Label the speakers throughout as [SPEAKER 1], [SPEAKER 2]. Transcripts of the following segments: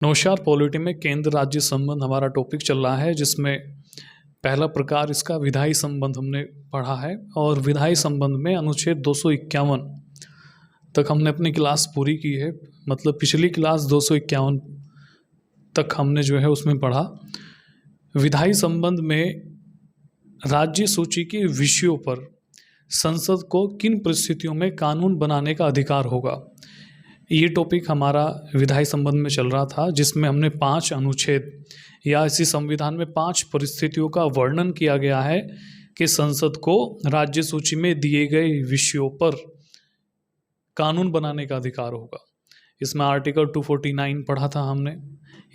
[SPEAKER 1] नमस्कार। पॉलिटी में केंद्र राज्य संबंध हमारा टॉपिक चल रहा है, जिसमें पहला प्रकार इसका विधायी संबंध हमने पढ़ा है। और विधायी संबंध में अनुच्छेद 251 तक हमने अपनी क्लास पूरी की है। मतलब पिछली क्लास 251 तक हमने जो है उसमें पढ़ा। विधायी संबंध में राज्य सूची के विषयों पर संसद को किन परिस्थितियों में कानून बनाने का अधिकार होगा, ये टॉपिक हमारा विधायी संबंध में चल रहा था, जिसमें हमने 5 अनुच्छेद या इसी संविधान में 5 परिस्थितियों का वर्णन किया गया है कि संसद को राज्य सूची में दिए गए विषयों पर कानून बनाने का अधिकार होगा। इसमें आर्टिकल 249 पढ़ा था हमने,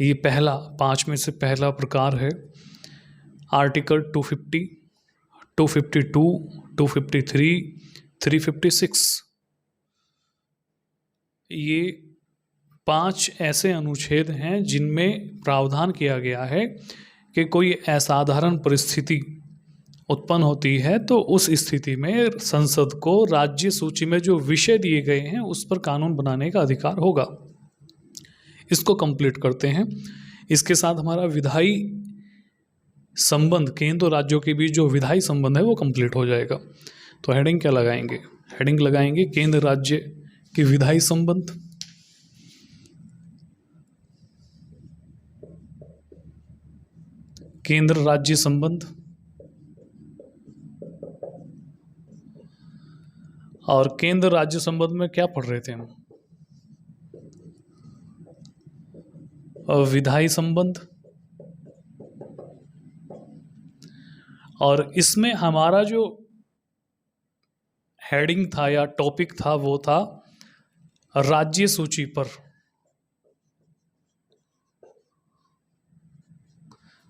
[SPEAKER 1] ये पहला 5 में से पहला प्रकार है। आर्टिकल 250, 252, 253, 356, ये 5 ऐसे अनुच्छेद हैं जिनमें प्रावधान किया गया है कि कोई असाधारण परिस्थिति उत्पन्न होती है तो उस स्थिति में संसद को राज्य सूची में जो विषय दिए गए हैं उस पर कानून बनाने का अधिकार होगा। इसको कंप्लीट करते हैं। इसके साथ हमारा विधायी संबंध, केंद्र और राज्यों के बीच जो विधायी संबंध है वो कंप्लीट हो जाएगा। तो हेडिंग क्या लगाएंगे? हेडिंग लगाएंगे केंद्र राज्य के विधायी संबंध। केंद्र राज्य संबंध। और केंद्र राज्य संबंध में क्या पढ़ रहे थे हम? विधायी संबंध। और इसमें हमारा जो हेडिंग था या टॉपिक था वो था राज्य सूची पर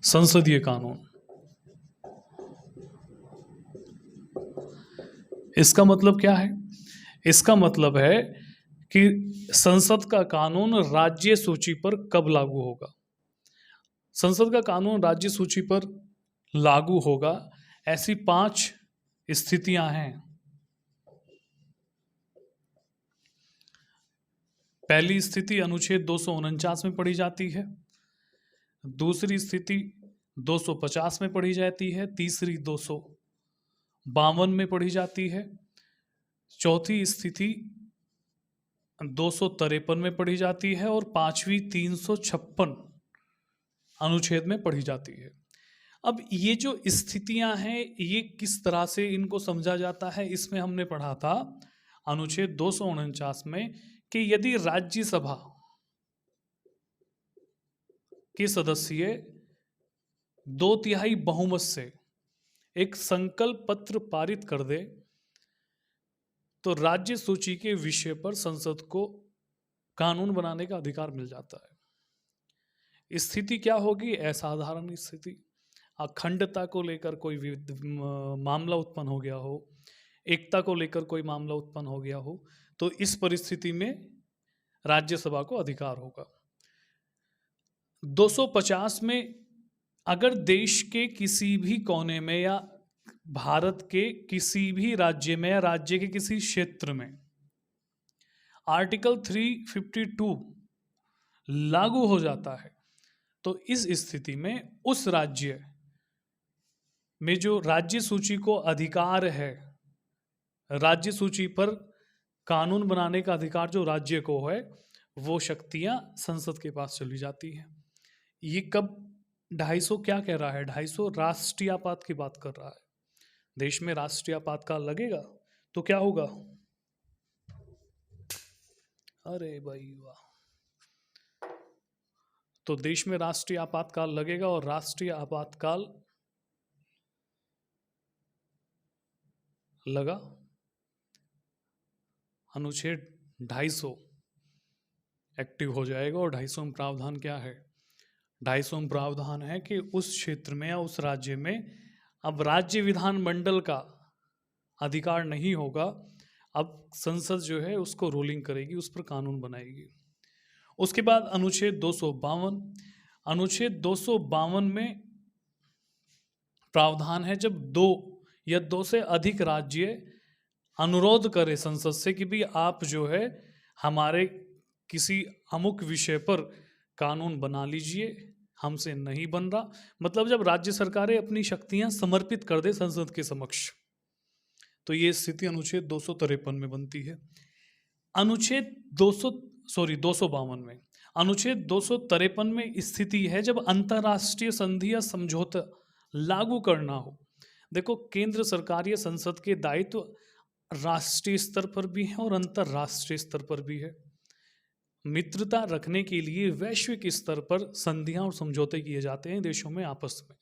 [SPEAKER 1] संसदीय कानून। इसका मतलब क्या है? इसका मतलब है कि संसद का कानून राज्य सूची पर कब लागू होगा। संसद का कानून राज्य सूची पर लागू होगा, ऐसी 5 स्थितियां हैं। पहली स्थिति अनुच्छेद 249 में पढ़ी जाती है। दूसरी स्थिति 250 में पढ़ी जाती है। तीसरी 252 में पढ़ी जाती है। चौथी स्थिति 253 में पढ़ी जाती है। और 5वीं 356 अनुच्छेद में पढ़ी जाती है। अब ये जो स्थितियां हैं ये किस तरह से इनको समझा जाता है, इसमें हमने पढ़ा था अनुच्छेद 249 में कि यदि राज्यसभा के सदस्य 2/3 बहुमत से एक संकल्प पत्र पारित कर दे तो राज्य सूची के विषय पर संसद को कानून बनाने का अधिकार मिल जाता है। स्थिति क्या होगी? असाधारण स्थिति, अखंडता को लेकर कोई मामला उत्पन्न हो गया हो, एकता को लेकर कोई मामला उत्पन्न हो गया हो, तो इस परिस्थिति में राज्यसभा को अधिकार होगा। 250 में अगर देश के किसी भी कोने में या भारत के किसी भी राज्य में या राज्य के किसी क्षेत्र में आर्टिकल 352 लागू हो जाता है तो इस स्थिति में उस राज्य में जो राज्य सूची को अधिकार है, राज्य सूची पर कानून बनाने का अधिकार जो राज्य को है, वो शक्तियां संसद के पास चली जाती हैं। ये कब 250 क्या कह रहा है? 250 राष्ट्रीय आपात की बात कर रहा है। देश में राष्ट्रीय आपातकाल लगेगा तो क्या होगा? अरे भाई वाह! तो देश में राष्ट्रीय आपातकाल लगेगा और राष्ट्रीय आपातकाल लगा, अनुच्छेद 250 एक्टिव हो जाएगा। और 250 में प्रावधान क्या है? 250 में प्रावधान है कि उस क्षेत्र में या उस राज्य में अब राज्य विधानमंडल का अधिकार नहीं होगा, अब संसद जो है उसको रूलिंग करेगी, उस पर कानून बनाएगी। उसके बाद अनुच्छेद 252, अनुच्छेद 252 में प्रावधान है जब 2 या 2 से अधिक राज्य अनुरोध करे संसद से कि भी आप जो है हमारे किसी अमुक विषय पर कानून बना लीजिए, हमसे नहीं बन रहा। मतलब जब राज्य सरकारें अपनी शक्तियां समर्पित कर दे संसद के समक्ष, तो ये स्थिति अनुच्छेद 253 में बनती है। अनुच्छेद 252 में, अनुच्छेद 253 में स्थिति है जब अंतर्राष्ट्रीय संधि या समझौता लागू करना हो। देखो, केंद्र सरकार या संसद के दायित्व राष्ट्रीय स्तर पर भी है और अंतर्राष्ट्रीय स्तर पर भी है। मित्रता रखने के लिए वैश्विक स्तर पर संधियां और समझौते किए जाते हैं देशों में आपस में।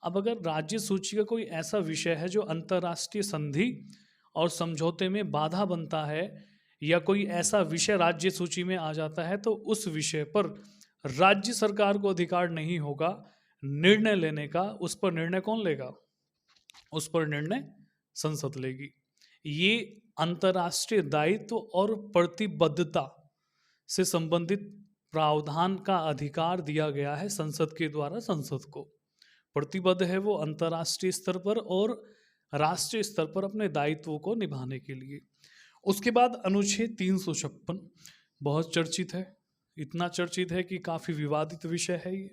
[SPEAKER 1] अब अगर राज्य सूची का कोई ऐसा विषय है जो अंतर्राष्ट्रीय संधि और समझौते में बाधा बनता है, या कोई ऐसा विषय राज्य सूची में आ जाता है, तो उस विषय पर राज्य सरकार को अधिकार नहीं होगा निर्णय लेने का। उस पर निर्णय कौन लेगा? उस पर निर्णय संसद लेगी। ये अंतर्राष्ट्रीय दायित्व और प्रतिबद्धता से संबंधित प्रावधान का अधिकार दिया गया है संसद के द्वारा संसद को। प्रतिबद्ध है वो अंतर्राष्ट्रीय स्तर पर और राष्ट्रीय स्तर पर अपने दायित्वों को निभाने के लिए। उसके बाद अनुच्छेद 356 बहुत चर्चित है, इतना चर्चित है कि काफी विवादित विषय है ये।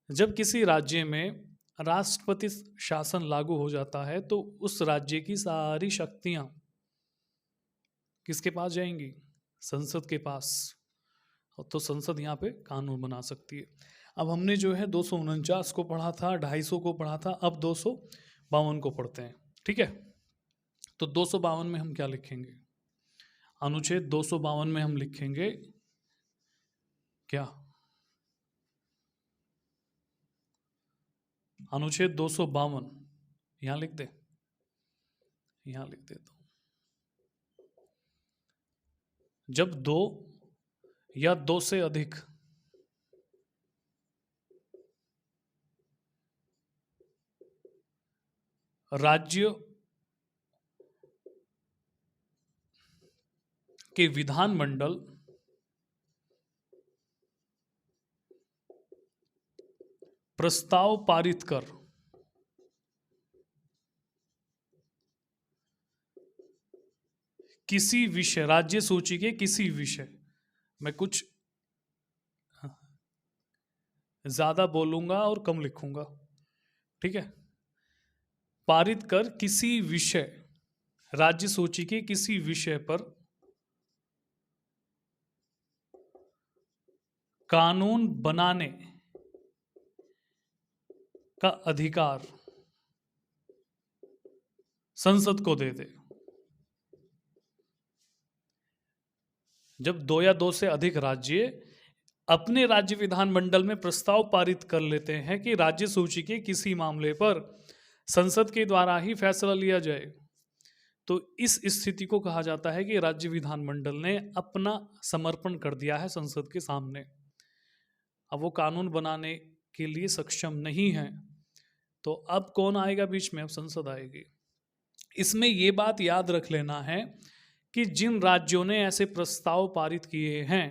[SPEAKER 1] जब किसी राज्य में राष्ट्रपति शासन लागू हो जाता है तो उस राज्य की सारी शक्तियां किसके पास जाएंगी? संसद के पास। तो संसद यहाँ पे कानून बना सकती है। अब हमने जो है 249 को पढ़ा था, 250 को पढ़ा था, अब 252 को पढ़ते हैं। ठीक है, तो 252 में हम क्या लिखेंगे? अनुच्छेद 252 में हम लिखेंगे क्या? अनुच्छेद 252 यहां लिख दे, यहां लिख देता हूं। जब दो या दो से अधिक राज्य के विधानमंडल प्रस्ताव पारित कर किसी विषय, राज्य सूची के किसी विषय, मैं कुछ ज्यादा बोलूंगा और कम लिखूंगा, ठीक है, पारित कर किसी विषय, राज्य सूची के किसी विषय पर कानून बनाने का अधिकार संसद को दे दे। जब दो या दो से अधिक राज्य अपने राज्य विधानमंडल में प्रस्ताव पारित कर लेते हैं कि राज्य सूची के किसी मामले पर संसद के द्वारा ही फैसला लिया जाए, तो इस स्थिति को कहा जाता है कि राज्य विधानमंडल ने अपना समर्पण कर दिया है संसद के सामने। अब वो कानून बनाने के लिए सक्षम नहीं है, तो अब कौन आएगा बीच में? अब संसद आएगी। इसमें ये बात याद रख लेना है कि जिन राज्यों ने ऐसे प्रस्ताव पारित किए हैं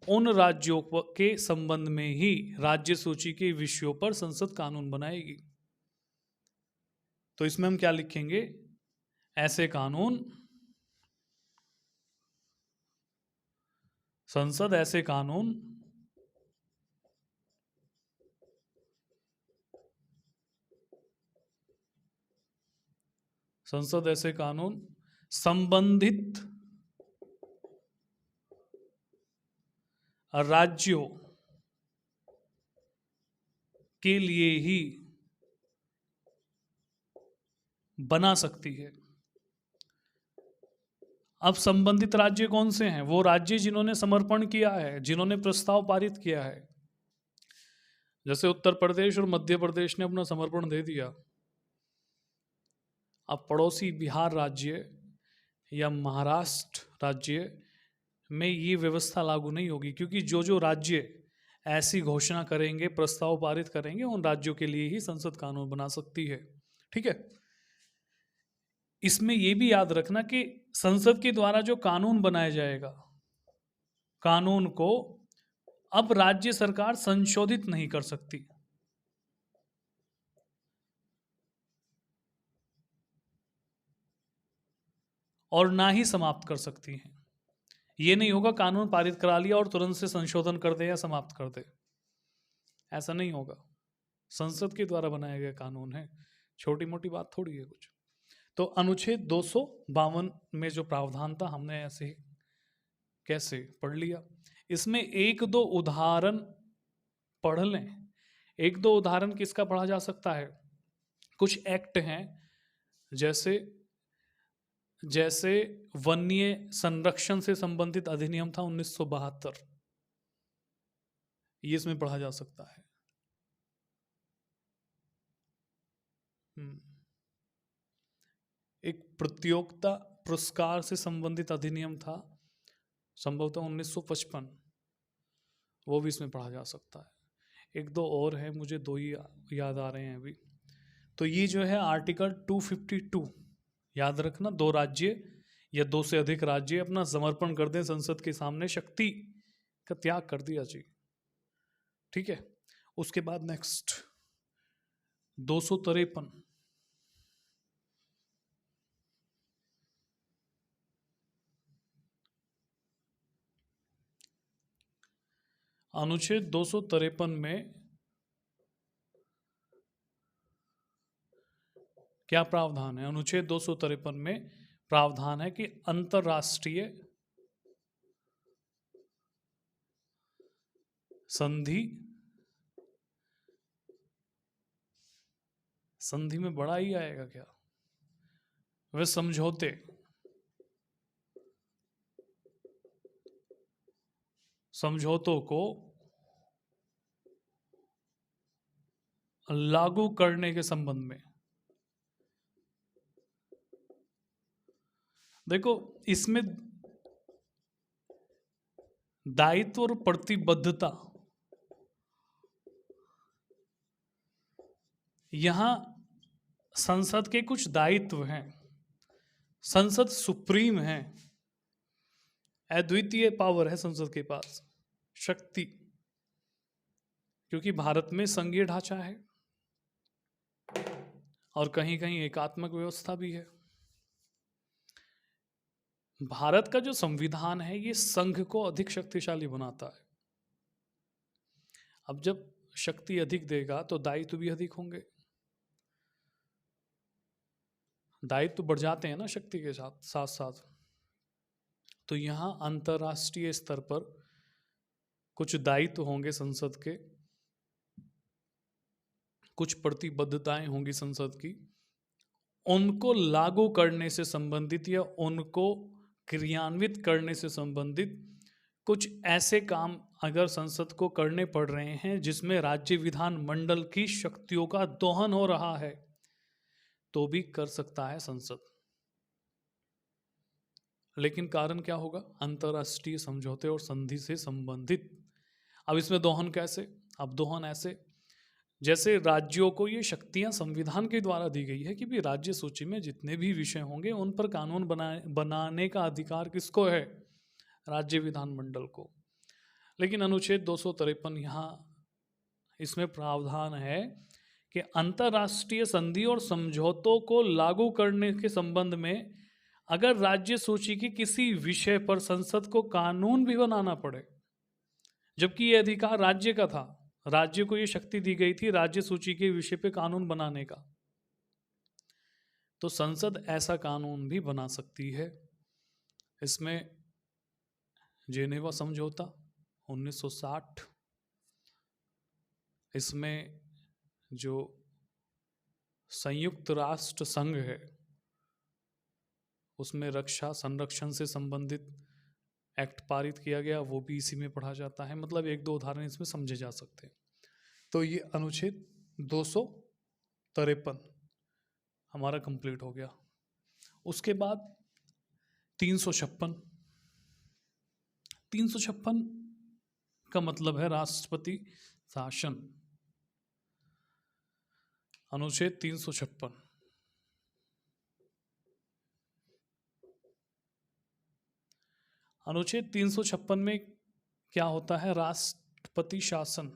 [SPEAKER 1] उन राज्यों के संबंध में ही राज्य सूची के विषयों पर संसद कानून बनाएगी। तो इसमें हम क्या लिखेंगे? ऐसे कानून, संसद ऐसे कानून संसद ऐसे कानून संबंधित राज्यों के लिए ही बना सकती है। अब संबंधित राज्य कौन से हैं? वो राज्य जिन्होंने समर्पण किया है, जिन्होंने प्रस्ताव पारित किया है। जैसे उत्तर प्रदेश और मध्य प्रदेश ने अपना समर्पण दे दिया। अब पड़ोसी बिहार राज्य या महाराष्ट्र राज्य में ये व्यवस्था लागू नहीं होगी, क्योंकि जो जो राज्य ऐसी घोषणा करेंगे, प्रस्ताव पारित करेंगे, उन राज्यों के लिए ही संसद कानून बना सकती है। ठीक है, इसमें यह भी याद रखना कि संसद के द्वारा जो कानून बनाया जाएगा, कानून को अब राज्य सरकार संशोधित नहीं कर सकती, और ना ही समाप्त कर सकती हैं। ये नहीं होगा कानून पारित करा लिया और तुरंत से संशोधन कर दे या समाप्त कर दे, ऐसा नहीं होगा। संसद के द्वारा बनाया गया कानून है, छोटी मोटी बात थोड़ी है कुछ। तो अनुच्छेद 252 में जो प्रावधान था हमने ऐसे ही कैसे पढ़ लिया। इसमें एक दो उदाहरण पढ़ लें। एक दो उदाहरण किसका पढ़ा जा सकता है? कुछ एक्ट हैं, जैसे जैसे वन्य संरक्षण से संबंधित अधिनियम था 1972, ये इसमें पढ़ा जा सकता है। एक प्रतियोगिता पुरस्कार से संबंधित अधिनियम था संभवतः 1955, वो भी इसमें पढ़ा जा सकता है। एक दो और है, मुझे दो ही याद आ रहे हैं अभी। तो ये जो है आर्टिकल 252, याद रखना, दो राज्य या दो से अधिक राज्य अपना समर्पण कर दें संसद के सामने, शक्ति का त्याग कर दिया जी, ठीक है। उसके बाद नेक्स्ट 253, अनुच्छेद 253 में क्या प्रावधान है? अनुच्छेद 253 में प्रावधान है कि अंतरराष्ट्रीय संधि, संधि में बड़ा ही आएगा क्या, वे समझौते, समझौतों को लागू करने के संबंध में। देखो इसमें दायित्व और प्रतिबद्धता, यहां संसद के कुछ दायित्व हैं। संसद सुप्रीम है, अद्वितीय पावर है संसद के पास, शक्ति, क्योंकि भारत में संघीय ढांचा है और कहीं कहीं एकात्मक व्यवस्था भी है। भारत का जो संविधान है ये संघ को अधिक शक्तिशाली बनाता है। अब जब शक्ति अधिक देगा तो दायित्व भी अधिक होंगे, दायित्व बढ़ जाते हैं ना शक्ति के साथ साथ साथ। तो यहाँ अंतर्राष्ट्रीय स्तर पर कुछ दायित्व होंगे संसद के, कुछ प्रतिबद्धताएं होंगी संसद की, उनको लागू करने से संबंधित या उनको क्रियान्वित करने से संबंधित कुछ ऐसे काम अगर संसद को करने पड़ रहे हैं जिसमें राज्य विधान मंडल की शक्तियों का दोहन हो रहा है, तो भी कर सकता है संसद। लेकिन कारण क्या होगा? अंतर्राष्ट्रीय समझौते और संधि से संबंधित। अब इसमें दोहन कैसे? अब दोहन ऐसे, जैसे राज्यों को ये शक्तियां संविधान के द्वारा दी गई है कि भी राज्य सूची में जितने भी विषय होंगे उन पर कानून बनाने का अधिकार किसको है? राज्य विधानमंडल को। लेकिन अनुच्छेद 253 यहाँ इसमें प्रावधान है कि अंतर्राष्ट्रीय संधि और समझौतों को लागू करने के संबंध में अगर राज्य सूची के किसी विषय पर संसद को कानून भी बनाना पड़े, जबकि यह अधिकार राज्य का था, राज्य को यह शक्ति दी गई थी राज्य सूची के विषय पे कानून बनाने का, तो संसद ऐसा कानून भी बना सकती है। इसमें जेनेवा समझौता 1960, इसमें जो संयुक्त राष्ट्र संघ है उसमें रक्षा संरक्षण से संबंधित एक्ट पारित किया गया, वो भी इसी में पढ़ा जाता है। मतलब एक दो उदाहरण इसमें समझे जा सकते हैं। तो ये अनुच्छेद 253 हमारा कंप्लीट हो गया। उसके बाद 356, 356 का मतलब है राष्ट्रपति शासन। अनुच्छेद 356, अनुच्छेद 356 में क्या होता है? राष्ट्रपति शासन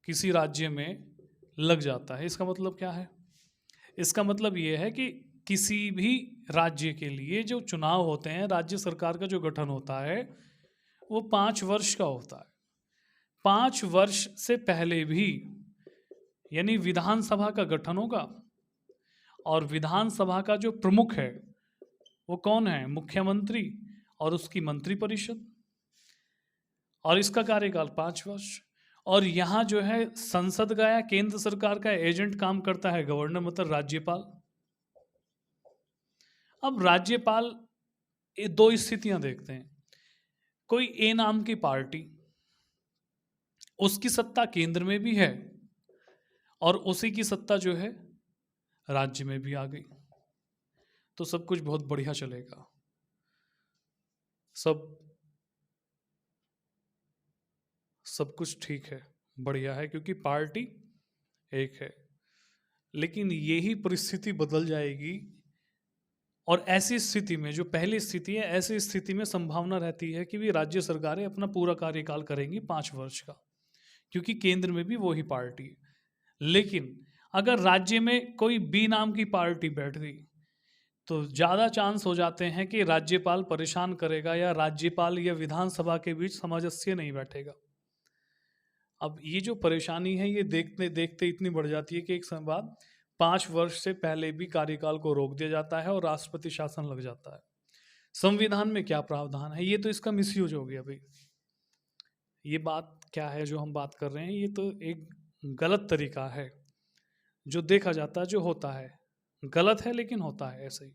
[SPEAKER 1] किसी राज्य में लग जाता है। इसका मतलब क्या है? इसका मतलब यह है कि किसी भी राज्य के लिए जो चुनाव होते हैं, राज्य सरकार का जो गठन होता है वो 5 वर्ष का होता है। 5 वर्ष से पहले भी यानी विधानसभा का गठन होगा, और विधानसभा का जो प्रमुख है वो कौन है? मुख्यमंत्री और उसकी मंत्रिपरिषद, और इसका कार्यकाल 5 वर्ष। और यहाँ जो है संसद का या केंद्र सरकार का एजेंट काम करता है गवर्नर, मतलब राज्यपाल। अब राज्यपाल, ये दो स्थितियां देखते हैं। कोई ए नाम की पार्टी, उसकी सत्ता केंद्र में भी है और उसी की सत्ता जो है राज्य में भी आ गई, तो सब कुछ बहुत बढ़िया चलेगा, सब कुछ ठीक है, बढ़िया है, क्योंकि पार्टी एक है। लेकिन यही परिस्थिति बदल जाएगी, और ऐसी स्थिति में, जो पहली स्थिति है, ऐसी स्थिति में संभावना रहती है कि भी राज्य सरकारें अपना पूरा कार्यकाल करेंगी 5 वर्ष का, क्योंकि केंद्र में भी वही पार्टी है। लेकिन अगर राज्य में कोई बी नाम की पार्टी बैठ गई तो ज़्यादा चांस हो जाते हैं कि राज्यपाल परेशान करेगा, या राज्यपाल या विधानसभा के बीच सामंजस्य नहीं बैठेगा। अब ये जो परेशानी है ये देखते देखते इतनी बढ़ जाती है कि एक समय बाद 5 वर्ष से पहले भी कार्यकाल को रोक दिया जाता है और राष्ट्रपति शासन लग जाता है। संविधान में क्या प्रावधान है? ये तो इसका मिसयूज हो गया भाई। ये बात क्या है जो हम बात कर रहे हैं? ये तो एक गलत तरीका है जो देखा जाता है, जो होता है गलत है लेकिन होता है ऐसे ही,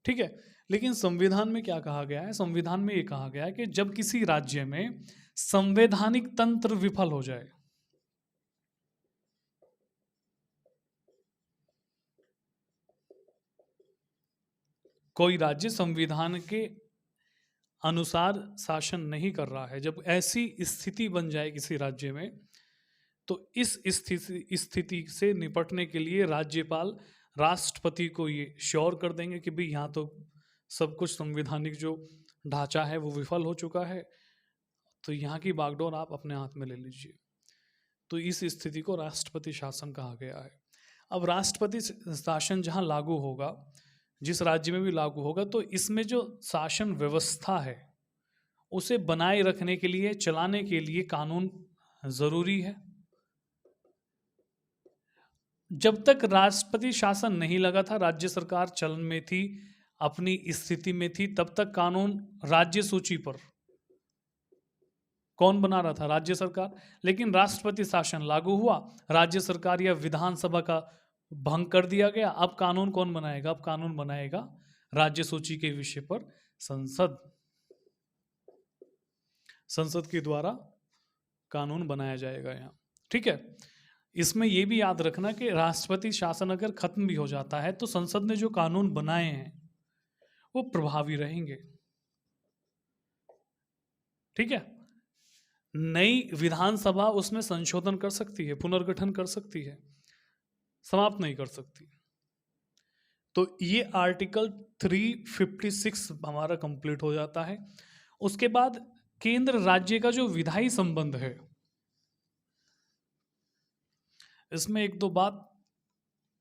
[SPEAKER 1] ठीक है। लेकिन संविधान में क्या कहा गया है? संविधान में ये कहा गया है कि जब किसी राज्य में संवैधानिक तंत्र विफल हो जाए, कोई राज्य संविधान के अनुसार शासन नहीं कर रहा है, जब ऐसी स्थिति बन जाए किसी राज्य में, तो इस स्थिति से निपटने के लिए राज्यपाल राष्ट्रपति को ये श्योर कर देंगे कि भाई यहाँ तो सब कुछ संवैधानिक जो ढांचा है वो विफल हो चुका है, तो यहाँ की बागडोर आप अपने हाथ में ले लीजिए। तो इस स्थिति को राष्ट्रपति शासन कहा गया है। अब राष्ट्रपति शासन जहाँ लागू होगा, जिस राज्य में भी लागू होगा, तो इसमें जो शासन व्यवस्था है उसे बनाए रखने के लिए, चलाने के लिए कानून जरूरी है। जब तक राष्ट्रपति शासन नहीं लगा था, राज्य सरकार चलन में थी, अपनी स्थिति में थी, तब तक कानून राज्य सूची पर कौन बना रहा था? राज्य सरकार। लेकिन राष्ट्रपति शासन लागू हुआ, राज्य सरकार या विधानसभा का भंग कर दिया गया, अब कानून कौन बनाएगा? अब कानून बनाएगा राज्य सूची के विषय पर संसद। संसद के द्वारा कानून बनाया जाएगा यहाँ, ठीक है। इसमें यह भी याद रखना कि राष्ट्रपति शासन अगर खत्म भी हो जाता है तो संसद ने जो कानून बनाए हैं वो प्रभावी रहेंगे, ठीक है। नई विधानसभा उसमें संशोधन कर सकती है, पुनर्गठन कर सकती है, समाप्त नहीं कर सकती। तो ये आर्टिकल 356 हमारा कंप्लीट हो जाता है। उसके बाद केंद्र राज्य का जो विधायी संबंध है, इसमें एक दो बात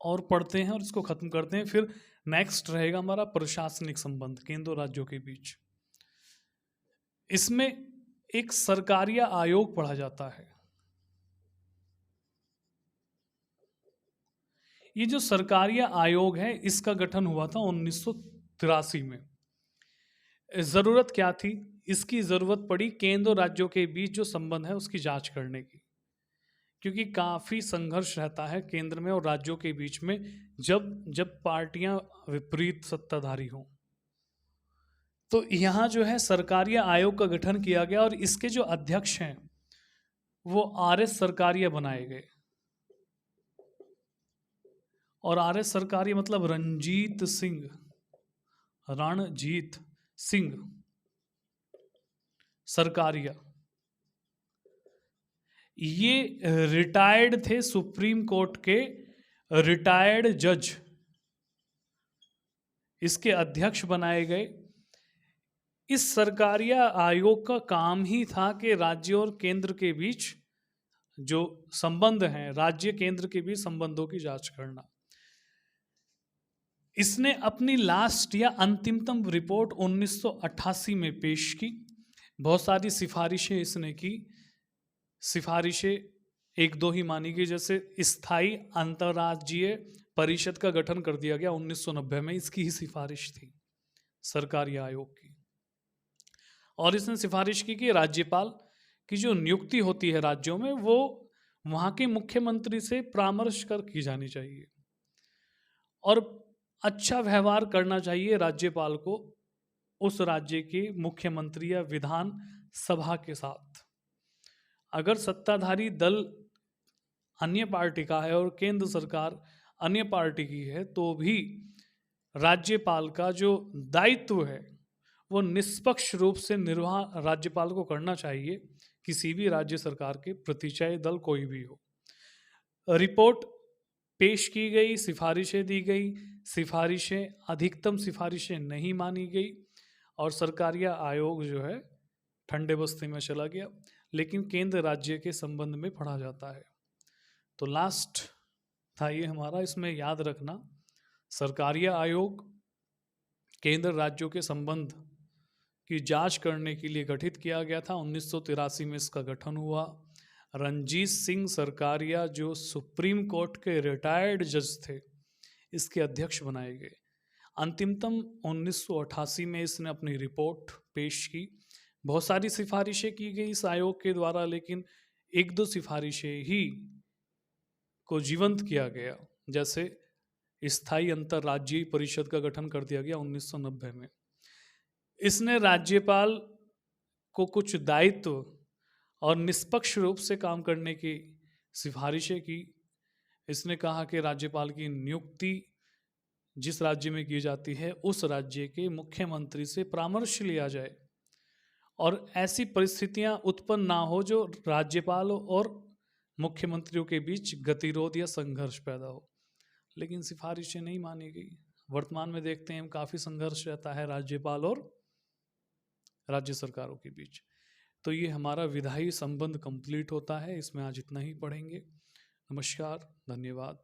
[SPEAKER 1] और पढ़ते हैं और इसको खत्म करते हैं। फिर नेक्स्ट रहेगा हमारा प्रशासनिक संबंध केंद्र और राज्यों के बीच। इसमें एक सरकारिया आयोग पढ़ा जाता है। ये जो सरकारिया आयोग है इसका गठन हुआ था 1983 में। जरूरत क्या थी? इसकी जरूरत पड़ी केंद्र और राज्यों के बीच जो संबंध है उसकी जांच करने की, क्योंकि काफी संघर्ष रहता है केंद्र में और राज्यों के बीच में जब पार्टियां विपरीत सत्ताधारी हों। तो यहाँ जो है सरकारिया आयोग का गठन किया गया और इसके जो अध्यक्ष हैं वो RS सरकारिया बनाए गए। और RS सरकारिया मतलब रणजीत सिंह सरकारिया। ये रिटायर्ड थे, सुप्रीम कोर्ट के रिटायर्ड जज इसके अध्यक्ष बनाए गए। इस सरकारिया आयोग का काम ही था कि राज्य और केंद्र के बीच जो संबंध हैं, राज्य केंद्र के बीच संबंधों की जांच करना। इसने अपनी लास्ट या अंतिमतम रिपोर्ट 1988 में पेश की। बहुत सारी सिफारिशें इसने की। सिफारिशें एक दो ही मानी गई, जैसे स्थायी अंतर्राज्यीय परिषद का गठन कर दिया गया 1990 में, इसकी ही सिफारिश थी सरकारी आयोग की। और इसने सिफारिश की कि राज्यपाल की जो नियुक्ति होती है राज्यों में, वो वहाँ के मुख्यमंत्री से परामर्श कर की जानी चाहिए और अच्छा व्यवहार करना चाहिए राज्यपाल को उस राज्य के मुख्यमंत्री या विधान सभा के साथ। अगर सत्ताधारी दल अन्य पार्टी का है और केंद्र सरकार अन्य पार्टी की है, तो भी राज्यपाल का जो दायित्व है वो निष्पक्ष रूप से निर्वाह राज्यपाल को करना चाहिए, किसी भी राज्य सरकार के प्रति, चाहे दल कोई भी हो। रिपोर्ट पेश की गई, सिफारिशें दी गई, सिफारिशें अधिकतम सिफारिशें नहीं मानी गई और सरकारी आयोग जो है ठंडे बस्ती में चला गया, लेकिन केंद्र राज्य के संबंध में पढ़ा जाता है। तो लास्ट था ये हमारा। इसमें याद रखना, सरकारी आयोग केंद्र राज्यों के संबंध की जांच करने के लिए गठित किया गया था। 1983 में इसका गठन हुआ। रणजीत सिंह सरकारिया जो सुप्रीम कोर्ट के रिटायर्ड जज थे, इसके अध्यक्ष बनाए गए। अंतिमतम 1988 में इसने अपनी रिपोर्ट पेश की। बहुत सारी सिफारिशें की गई इस आयोग के द्वारा, लेकिन एक दो सिफारिशें ही को जीवंत किया गया, जैसे स्थायी अंतर्राज्यीय परिषद का गठन कर दिया गया 1990 में। इसने राज्यपाल को कुछ दायित्व और निष्पक्ष रूप से काम करने की सिफारिशें की। इसने कहा कि राज्यपाल की नियुक्ति जिस राज्य में की जाती है उस राज्य के मुख्यमंत्री से परामर्श लिया जाए और ऐसी परिस्थितियां उत्पन्न ना हो जो राज्यपाल और मुख्यमंत्रियों के बीच गतिरोध या संघर्ष पैदा हो। लेकिन सिफारिशें नहीं मानी गई। वर्तमान में देखते हैं काफ़ी संघर्ष रहता है राज्यपाल और राज्य सरकारों के बीच। तो ये हमारा विधायी संबंध कंप्लीट होता है। इसमें आज इतना ही पढ़ेंगे। नमस्कार, धन्यवाद।